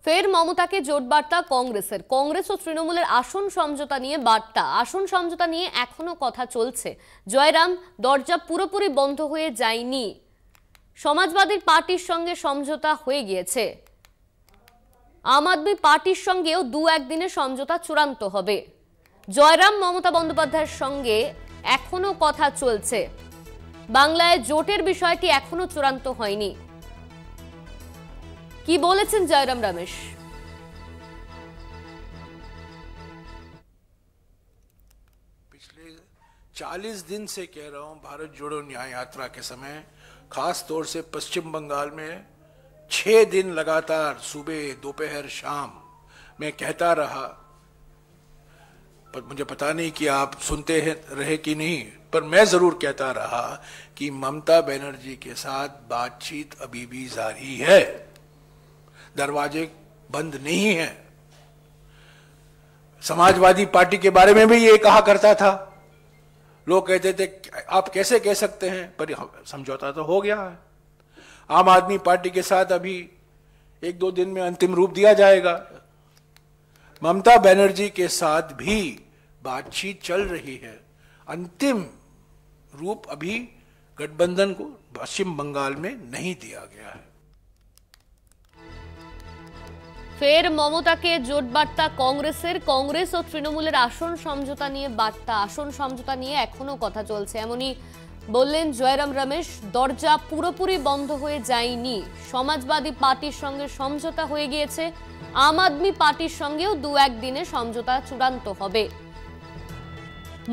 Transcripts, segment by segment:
ফের মমতাকে জোট বার্তা কংগ্রেসের। কংগ্রেস ও তৃণমূলের আসন সমঝোতা নিয়ে বার্তা। আসন সমঝোতা নিয়ে এখনো কথা চলছে। জয়রাম, দরজা পুরোপুরি বন্ধ হয়ে যায়নি। সমাজবাদী পার্টির সঙ্গে সমঝোতা হয়ে গিয়েছে। আম আদমি পার্টির সঙ্গেও দু একদিনে সমঝোতা চূড়ান্ত হবে। জয়রাম, মমতা বন্দ্যোপাধ্যায়ের সঙ্গে এখনো কথা চলছে। বাংলায় জোটের বিষয়টি এখনো চূড়ান্ত হয়নি। কি বলেছেন জয়রাম রমেশ? पिछले 40 दिन से कह रहा हूं, भारत जोड़ो न्याय यात्रा के समय खास तौर से पश्चिम बंगाल में 6 दिन लगातार सुबह दोपहर शाम मैं कहता रहा, पर मुझे पता नहीं कि आप सुनते रहे कि नहीं, पर मैं जरूर कहता रहा कि ममता बनर्जी के साथ बातचीत अभी भी जारी है, दरवाजे बंद नहीं है। समाजवादी पार्टी के बारे में भी ये कहा करता था। लोग कहते थे आप कैसे कह सकते हैं, पर समझौता तो हो गया है। आम आदमी पार्टी के साथ अभी 1-2 दिन में अंतिम रूप दिया जाएगा। ममता बनर्जी के साथ भी बातचीत चल रही है। अंतिम रूप अभी गठबंधन को पश्चिम बंगाल में नहीं दिया गया है। ফের মমতাকে জোট বার্তা কংগ্রেসের। কংগ্রেস ও তৃণমূলের আসন সমঝোতা নিয়ে বার্তা। আসন সমঝোতা নিয়ে এখনো কথা চলছে, এমনই বললেন জয়রাম রমেশ। দরজা পুরোপুরি বন্ধ হয়ে যায়নি। সমাজবাদী পার্টির সঙ্গে সমঝোতা হয়ে গিয়েছে। আম আদমি পার্টির সঙ্গেও দু একদিনে সমঝোতা চূড়ান্ত হবে।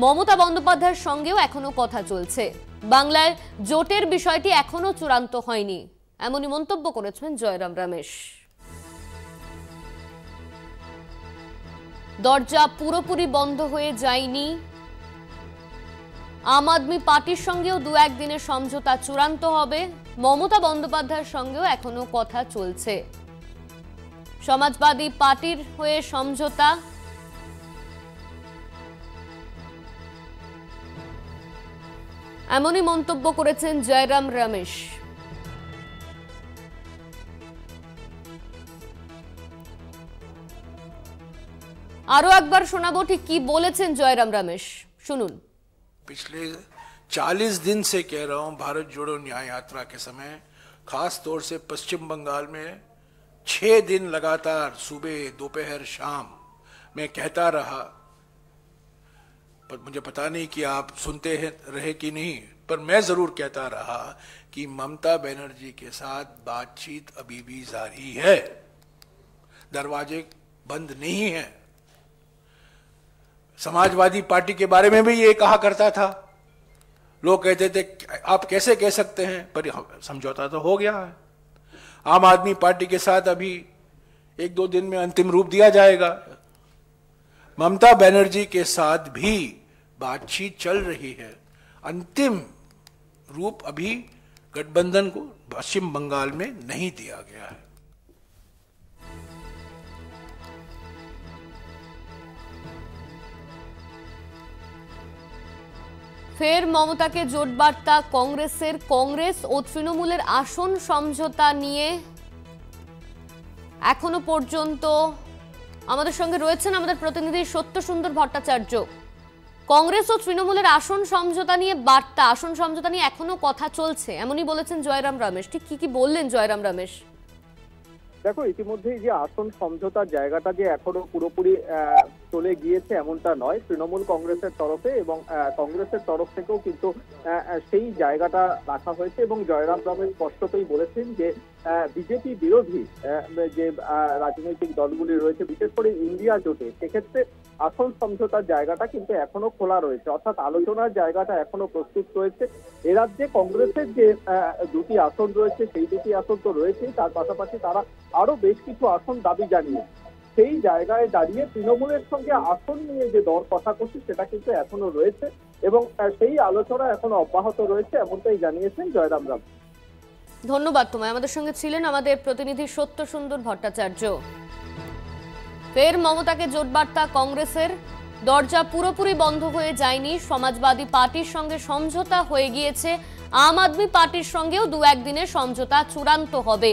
মমতা বন্দ্যোপাধ্যায়ের সঙ্গেও এখনো কথা চলছে। বাংলায় জোটের বিষয়টি এখনো চূড়ান্ত হয়নি, এমনই মন্তব্য করেছেন জয়রাম রমেশ। দরজা পুরোপুরি বন্ধ হয়ে যায়নি। আম আদমি পার্টির সঙ্গেও দু একদিনের সমঝোতা চূড়ান্ত হবে। মমতা বন্দ্যোপাধ্যায়ের সঙ্গেও এখনো কথা চলছে। সমাজবাদী পার্টির হয়ে সমঝোতা। এমনই মন্তব্য করেছেন জয়রাম রমেশ। আরো একবার শোনাবো ঠিক কি বলেছেন জয়রাম রমেশ, শুনুন। पिछले 40 दिन से कह रहा हूं, भारत जोड़ो न्याय यात्रा के समय खास तौर से पश्चिम बंगाल में 6 दिन लगातार सुबह दोपहर शाम मैं कहता रहा, पर मुझे पता नहीं कि आप सुनते रहे कि नहीं, पर मैं जरूर कहता रहा कि ममता बनर्जी के साथ बातचीत अभी भी जारी है, दरवाजे बंद नहीं है। समाजवादी पार्टी के बारे में भी ये कहा करता था। लोग कहते थे आप कैसे कह सकते हैं, पर समझौता तो हो गया है। आम आदमी पार्टी के साथ अभी 1-2 दिन में अंतिम रूप दिया जाएगा। ममता बनर्जी के साथ भी बातचीत चल रही है। अंतिम रूप अभी गठबंधन को पश्चिम बंगाल में नहीं दिया गया है। ফের মমতাকে জোট বার্তা কংগ্রেসের। কংগ্রেস ও তৃণমূলের আসন সমঝোতা নিয়ে এখনো পর্যন্ত আমাদের সঙ্গে রয়েছেন আমাদের প্রতিনিধি সত্যসুন্দর ভট্টাচার্য। কংগ্রেস ও তৃণমূলের আসন সমঝোতা নিয়ে বার্তা। আসন সমঝোতা নিয়ে এখনো কথা চলছে, এমনই বলেছেন জয়রাম রমেশ। ঠিক কি বললেন জয়রাম রমেশ? দেখো, ইতিমধ্যেই যে আসন সমঝোতার জায়গাটা যে এখনো পুরোপুরি চলে গিয়েছে এমনটা নয়। তৃণমূল কংগ্রেসের তরফে এবং কংগ্রেসের তরফ থেকেও কিন্তু সেই জায়গাটা রাখা হয়েছে এবং জয়রাম রমেশ স্পষ্টতই বলেছেন যে বিজেপি বিরোধী যে রাজনৈতিক দলগুলি রয়েছে, বিশেষ করে ইন্ডিয়া জোটে, সেক্ষেত্রে আসন সমঝোতার জায়গাটা কিন্তু এখনো খোলা রয়েছে, অর্থাৎ আলোচনার জায়গাটা এখনো প্রস্তুত রয়েছে। এ রাজ্যে কংগ্রেসের যে 2টি আসন রয়েছে, সেই 2টি আসন তো রয়েছেই, তার পাশাপাশি তারা আরো বেশ কিছু আসন দাবি জানিয়ে সেই জায়গায় দাঁড়িয়ে তৃণমূলের সঙ্গে আসন নিয়ে যে দর কষাকষি সেটা কিন্তু এখনো রয়েছে এবং সেই আলোচনা এখনো অব্যাহত রয়েছে, এমনটাই জানিয়েছেন জয়রাম রাম। ধন্যবাদ তোমায়। আমাদের সঙ্গে ছিলেন আমাদের প্রতিনিধি সত্যসুন্দর ভট্টাচার্য। ফের মমতাকে জোট বার্তা কংগ্রেসের। দরজা পুরোপুরি বন্ধ হয়ে যায়নি। সমাজবাদী পার্টির সঙ্গে সমঝোতা হয়ে গিয়েছে। আম আদমি পার্টির সঙ্গেও দু একদিনে সমঝোতা চূড়ান্ত হবে।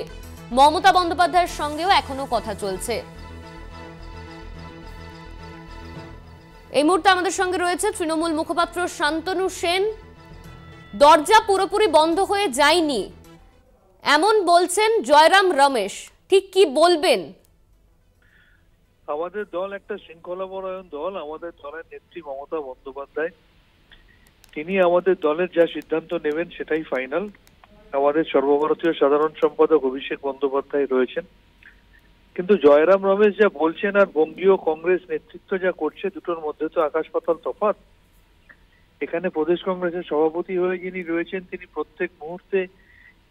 মমতা বন্দ্যোপাধ্যায়ের সঙ্গেও এখনো কথা চলছে। এই মুহূর্তে আমাদের সঙ্গে রয়েছে তৃণমূল মুখপাত্র শান্তনু সেন। দরজা পুরোপুরি বন্ধ হয়ে যায়নি এমন বলছেন জয়রাম রমেশ, ঠিক কি বলবেন? আমাদের দল একটা শৃঙ্খলাপরায়ণ দল। আমাদের দলের নেত্রী মমতা বন্দ্যোপাধ্যায়, তিনি আমাদের দলের যা সিদ্ধান্ত নেবেন সেটাই ফাইনাল। আমাদের সর্বভারতীয় সাধারণ সম্পাদক অভিষেক বন্দ্যোপাধ্যায় রয়েছেন, কিন্তু জয়রাম রমেশ যা বলছেন আর বঙ্গীয় কংগ্রেস নেতৃত্ব যা করছে, দুটোর মধ্যে তো আকাশ পাতাল তফাৎ। এখানে প্রদেশ কংগ্রেসের সভাপতি হয়ে যিনি রয়েছেন, তিনি প্রত্যেক মুহূর্তে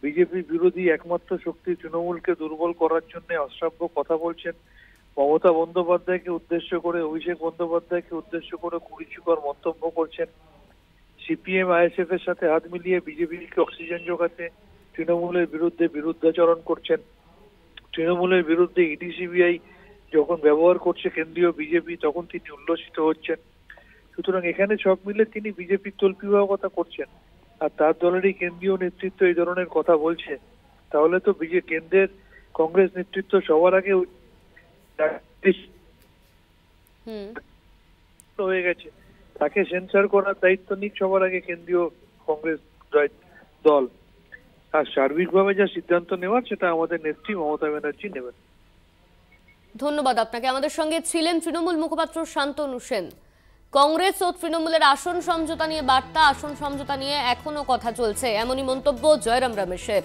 বিজেপি বিরোধী একমাত্র শক্তি তৃণমূলকে দুর্বল করার জন্য অশ্রাব্য কথা বলছেন। মমতা বন্দ্যোপাধ্যায়কে উদ্দেশ্য করে, অভিষেক বন্দ্যোপাধ্যায়কে উদ্দেশ্য করে কুরুচিকর মন্তব্য করছেন। সিপিএম আইএসএফ এর সাথে হাত মিলিয়ে বিজেপিকে অক্সিজেন যোগাতে তৃণমূলের বিরুদ্ধে বিরুদ্ধাচরণ করছেন। তৃণমূলের বিরুদ্ধে ইডি সিবিআই যখন ব্যবহার করছে কেন্দ্রীয় বিজেপি, তখন তিনি উল্লসিত হচ্ছেন। সুতরাং এখানে সব মিলে তিনি বিজেপির তল্পিবাহকতা করছেন, আর তার দলেরই কেন্দ্রীয় নেতৃত্ব এই ধরনের কথা বলছে। তাহলে তো কেন্দ্রের কংগ্রেস নেতৃত্ব সবার আগে হয়ে গেছে, তাকে সেন্সার করার দায়িত্ব নিক সবার আগে কেন্দ্রীয় কংগ্রেস দল। আর সার্বিকভাবে যা সিদ্ধান্ত নেওয়ার, সেটা আমাদের নেত্রী মমতা ব্যানার্জি নেবেন। ধন্যবাদ আপনাকে। আমাদের সঙ্গে ছিলেন তৃণমূল মুখপাত্র শান্তনু সেন। কংগ্রেস ও তৃণমূলের আসন সমঝোতা নিয়ে বার্তা, আসন সমঝোতা নিয়ে এখনো কথা চলছে, এমনই মন্তব্য জয়রাম রমেশের।